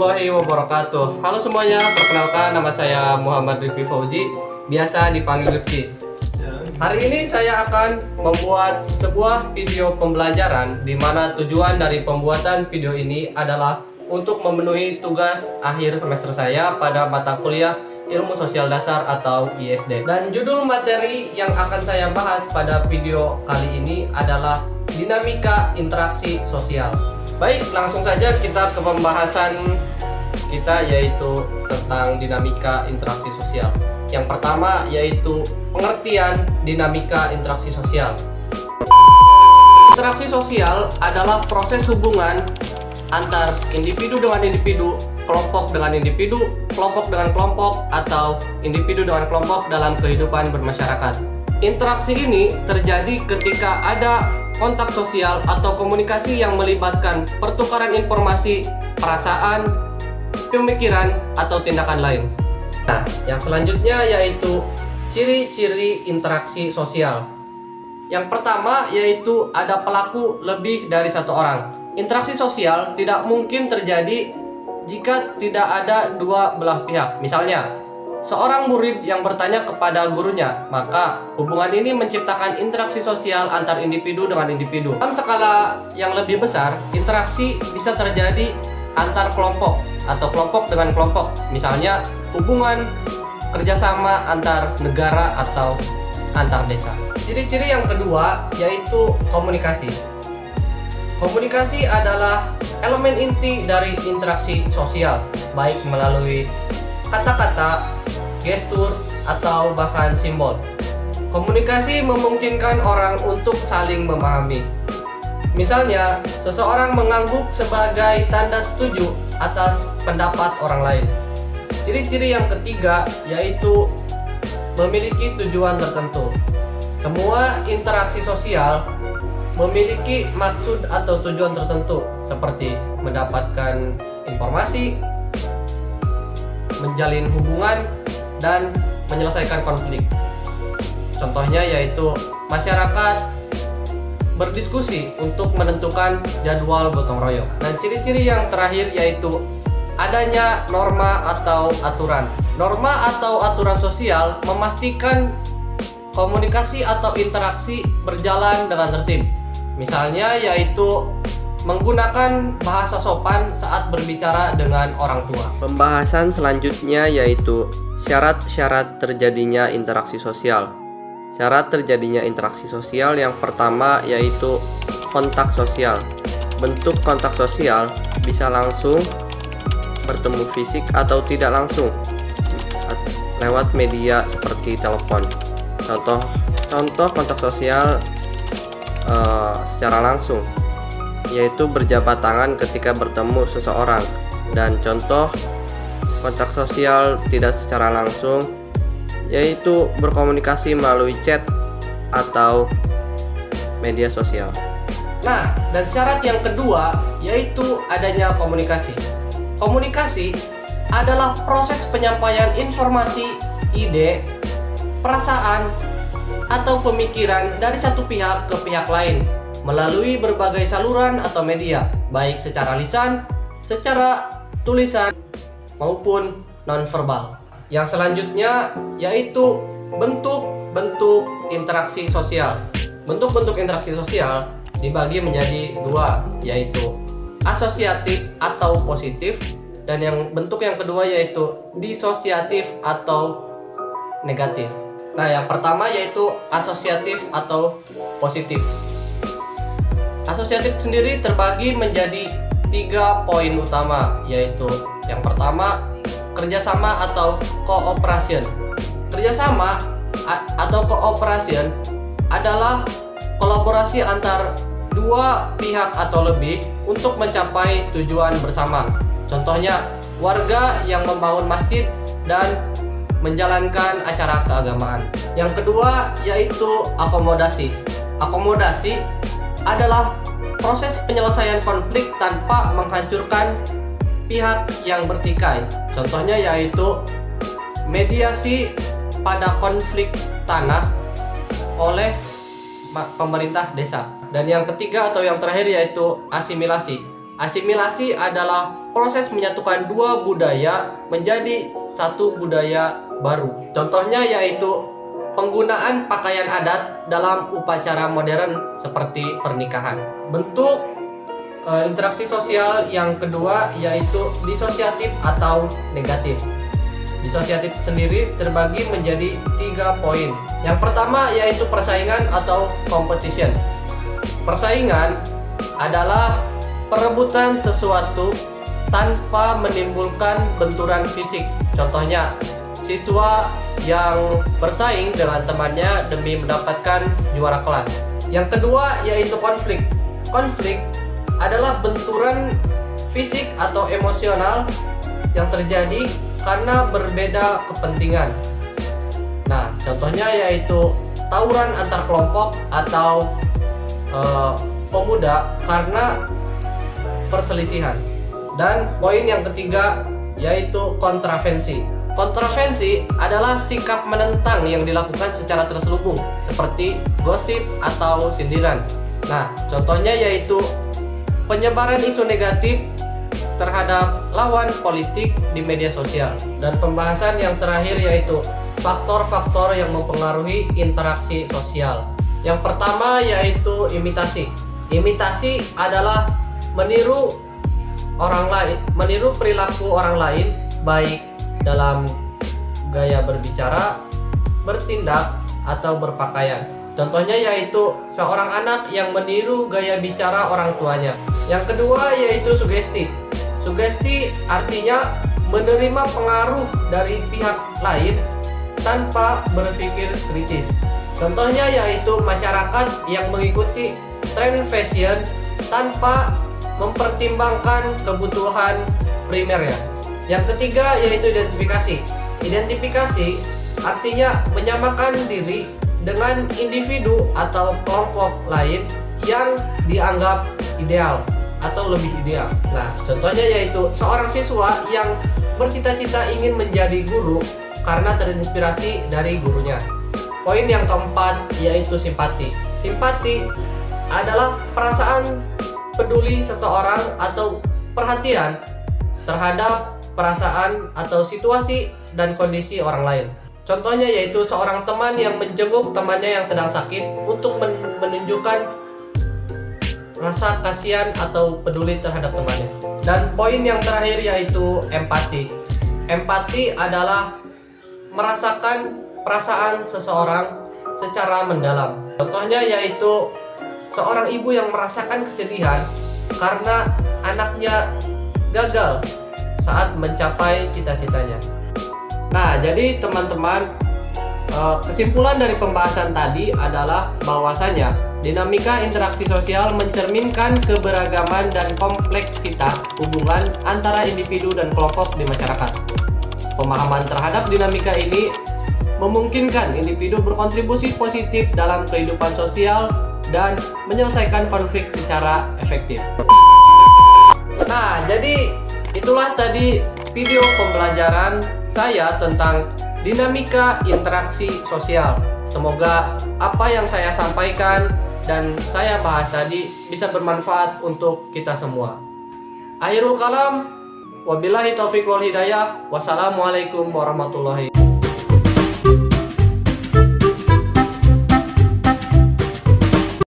warahmatullahi wabarakatuh. Halo semuanya, perkenalkan nama saya Muhammad Rifki Fauzi, biasa dipanggil Rifki. Hari ini saya akan membuat sebuah video pembelajaran di mana tujuan dari pembuatan video ini adalah untuk memenuhi tugas akhir semester saya pada mata kuliah Ilmu Sosial Dasar atau ISD. Dan judul materi yang akan saya bahas pada video kali ini adalah dinamika interaksi sosial. Baik, langsung saja kita ke pembahasan kita, yaitu tentang dinamika interaksi sosial. Yang pertama yaitu pengertian dinamika interaksi sosial. Interaksi sosial adalah proses hubungan antar individu dengan individu, kelompok dengan individu, kelompok dengan kelompok, atau individu dengan kelompok dalam kehidupan bermasyarakat. Interaksi ini terjadi ketika ada kontak sosial atau komunikasi yang melibatkan pertukaran informasi, perasaan, pemikiran, atau tindakan lain. Nah, yang selanjutnya yaitu ciri-ciri interaksi sosial. Yang pertama yaitu ada pelaku lebih dari satu orang. Interaksi sosial tidak mungkin terjadi jika tidak ada dua belah pihak. Misalnya, seorang murid yang bertanya kepada gurunya, maka hubungan ini menciptakan interaksi sosial antar individu dengan individu. Dalam skala yang lebih besar, interaksi bisa terjadi antar kelompok atau kelompok dengan kelompok. Misalnya, hubungan kerjasama antar negara atau antar desa. Ciri-ciri yang kedua yaitu komunikasi. Komunikasi adalah elemen inti dari interaksi sosial, baik melalui kata-kata, gestur, atau bahkan simbol. Komunikasi memungkinkan orang untuk saling memahami. Misalnya, seseorang mengangguk sebagai tanda setuju atas pendapat orang lain. Ciri-ciri yang ketiga yaitu memiliki tujuan tertentu. Semua interaksi sosial memiliki maksud atau tujuan tertentu, seperti mendapatkan informasi, menjalin hubungan, dan menyelesaikan konflik. Contohnya yaitu masyarakat berdiskusi untuk menentukan jadwal gotong royong. Dan ciri-ciri yang terakhir yaitu adanya norma atau aturan. Norma atau aturan sosial memastikan komunikasi atau interaksi berjalan dengan tertib. Misalnya yaitu menggunakan bahasa sopan saat berbicara dengan orang tua. Pembahasan selanjutnya yaitu syarat-syarat terjadinya interaksi sosial. Syarat terjadinya interaksi sosial yang pertama yaitu kontak sosial. Bentuk kontak sosial bisa langsung bertemu fisik atau tidak langsung lewat media seperti telepon. Contoh kontak sosial secara langsung yaitu berjabat tangan ketika bertemu seseorang, dan contoh kontak sosial tidak secara langsung yaitu berkomunikasi melalui chat atau media sosial. Nah, dan syarat yang kedua yaitu adanya komunikasi. Komunikasi adalah proses penyampaian informasi, ide, perasaan, atau pemikiran dari satu pihak ke pihak lain melalui berbagai saluran atau media, baik secara lisan, secara tulisan, maupun nonverbal. Yang selanjutnya yaitu bentuk-bentuk interaksi sosial. Bentuk-bentuk interaksi sosial dibagi menjadi dua, yaitu asosiatif atau positif, dan yang bentuk yang kedua yaitu disosiatif atau negatif. Nah, yang pertama yaitu asosiatif atau positif. Asosiatif sendiri terbagi menjadi 3 poin utama, yaitu yang pertama kerjasama atau cooperation. Kerjasama atau cooperation adalah kolaborasi antar dua pihak atau lebih untuk mencapai tujuan bersama. Contohnya, warga yang membangun masjid dan menjalankan acara keagamaan. Yang kedua yaitu akomodasi. Akomodasi adalah proses penyelesaian konflik tanpa menghancurkan pihak yang bertikai. Contohnya yaitu mediasi pada konflik tanah oleh pemerintah desa. Dan yang ketiga atau yang terakhir yaitu asimilasi. Asimilasi adalah proses menyatukan dua budaya menjadi satu budaya baru. Contohnya yaitu penggunaan pakaian adat dalam upacara modern seperti pernikahan. Bentuk interaksi sosial yang kedua yaitu disosiatif atau negatif. Disosiatif sendiri terbagi menjadi 3 poin. Yang pertama yaitu persaingan atau competition. Persaingan adalah perebutan sesuatu tanpa menimbulkan benturan fisik. Contohnya, siswa yang bersaing dengan temannya demi mendapatkan juara kelas. Yang kedua yaitu konflik. Konflik adalah benturan fisik atau emosional yang terjadi karena berbeda kepentingan. Nah, contohnya yaitu tawuran antar kelompok atau pemuda karena perselisihan. Dan poin yang ketiga yaitu kontravensi. Kontravensi adalah sikap menentang yang dilakukan secara terselubung seperti gosip atau sindiran. Nah, contohnya yaitu penyebaran isu negatif terhadap lawan politik di media sosial. Dan pembahasan yang terakhir yaitu faktor-faktor yang mempengaruhi interaksi sosial. Yang pertama yaitu imitasi. Imitasi adalah meniru orang lain, meniru perilaku orang lain baik dalam gaya berbicara, bertindak, atau berpakaian. Contohnya yaitu seorang anak yang meniru gaya bicara orang tuanya. Yang kedua yaitu sugesti. Sugesti artinya menerima pengaruh dari pihak lain tanpa berpikir kritis. Contohnya yaitu masyarakat yang mengikuti tren fashion tanpa mempertimbangkan kebutuhan primernya. Yang ketiga yaitu identifikasi. Identifikasi artinya menyamakan diri dengan individu atau kelompok lain yang dianggap ideal atau lebih ideal. Nah, contohnya yaitu seorang siswa yang bercita-cita ingin menjadi guru karena terinspirasi dari gurunya. Poin yang keempat yaitu simpati. Simpati adalah perasaan peduli seseorang atau perhatian terhadap perasaan atau situasi dan kondisi orang lain. Contohnya yaitu seorang teman yang menjenguk temannya yang sedang sakit untuk menunjukkan rasa kasihan atau peduli terhadap temannya. Dan poin yang terakhir yaitu empati. Empati adalah merasakan perasaan seseorang secara mendalam. Contohnya yaitu seorang ibu yang merasakan kesedihan karena anaknya gagal saat mencapai cita-citanya. Nah, jadi teman-teman, kesimpulan dari pembahasan tadi adalah bahwasanya dinamika interaksi sosial mencerminkan keberagaman dan kompleksitas hubungan antara individu dan kelompok di masyarakat. Pemahaman terhadap dinamika ini memungkinkan individu berkontribusi positif dalam kehidupan sosial dan menyelesaikan konflik secara efektif. Nah, jadi itulah tadi video pembelajaran saya tentang dinamika interaksi sosial. Semoga apa yang saya sampaikan dan saya bahas tadi bisa bermanfaat untuk kita semua. Akhirul kalam, wabillahi taufiq wal hidayah. Wassalamualaikum warahmatullahi wabarakatuh.